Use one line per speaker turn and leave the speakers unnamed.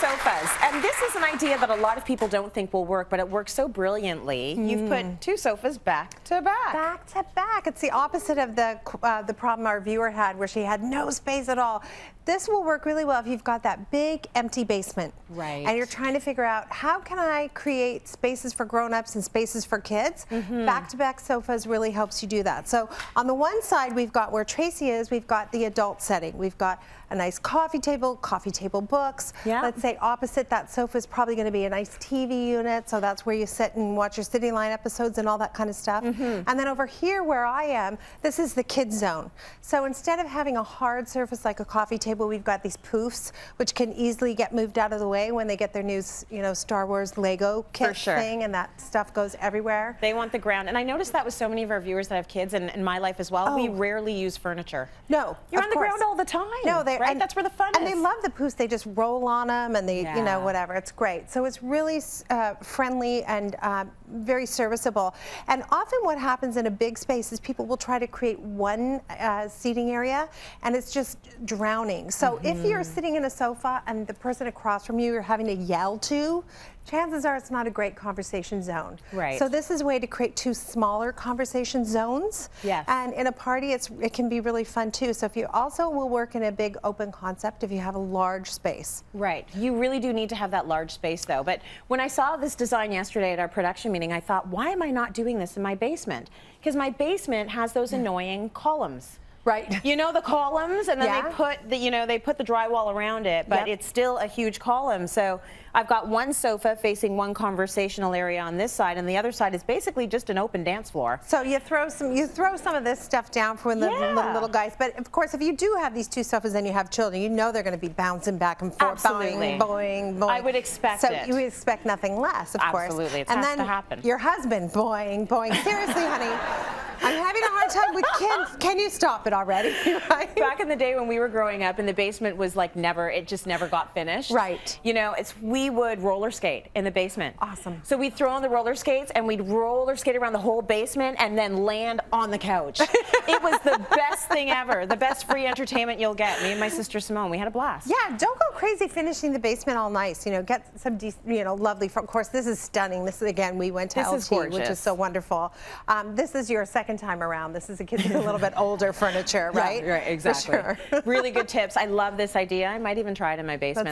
sofas. And this is an idea that a lot of people don't think will work, but it works so brilliantly. You've put two sofas back to back.
Back to back. It's the opposite of the problem our viewer had where she had no space at all. This will work really well if you've got that big empty basement.
Right.
And you're trying to figure out how can I create spaces for grown-ups and spaces for kids. Back-to-back sofas really helps you do that. So on the one side, we've got where Tracy is, we've got the adult setting. We've got a nice coffee table books.
Yeah.
Let's say opposite that sofa is probably going to be a nice TV unit, so that's where you sit and watch your City Line episodes and all that kind of stuff. And then over here where I am, this is the kids zone. So instead of having a hard surface like a coffee table, we've got these poofs which can easily get moved out of the way when they get their new, Star Wars Lego kit thing, and that stuff goes everywhere.
They want the ground. And I noticed that with so many of our viewers that have kids, and in my life as well, we rarely use furniture.
No,
You're on the ground all the time. No, right? That's where the fun is.
And they love the poofs. They just roll on them and they, whatever. It's great. So it's really friendly and very serviceable. And often what happens in a big space is people will try to create one seating area, and it's just drowning. So if you're sitting in a sofa and the person across from you you're having to yell to, chances are it's not a great conversation zone.
Right.
So this is a way to create two smaller conversation zones.
Yes.
And in a party, it can be really fun too. So if you also will work in a big open concept if you have a large space.
Right. You really do need to have that large space though. But when I saw this design yesterday at our production meeting, I thought, why am I not doing this in my basement? Because my basement has those annoying columns.
Right.
You know, the columns, and then they put the, they put the drywall around it, but it's still a huge column. So I've got one sofa facing one conversational area on this side, and the other side is basically just an open dance floor.
So you throw some of this stuff down for the little guys. But of course, if you do have these two sofas and you have children, you know they're going to be bouncing back and forth, boing, boing, boing.
I would expect
it. So you would expect nothing less, of course.
Absolutely, it
and
has
then
to happen.
Your husband, boing, boing. Seriously, honey. I'm having a hard time with kids. Can you stop it already? Right?
Back in the day when we were growing up and the basement was like it just never got finished.
Right.
We would roller skate in the basement.
Awesome.
So we'd throw on the roller skates and we'd roller skate around the whole basement and then land on the couch. It was the best thing ever. The best free entertainment you'll get. Me and my sister Simone, we had a blast.
Yeah, don't go crazy finishing the basement all nice. Get some lovely. Of course, this is stunning. This is, again, we went to LT, which is so wonderful. This is your second time around. This is a kid with a little bit older furniture, right?
Yeah, right, exactly.
For sure.
Really good tips. I love this idea. I might even try it in my basement.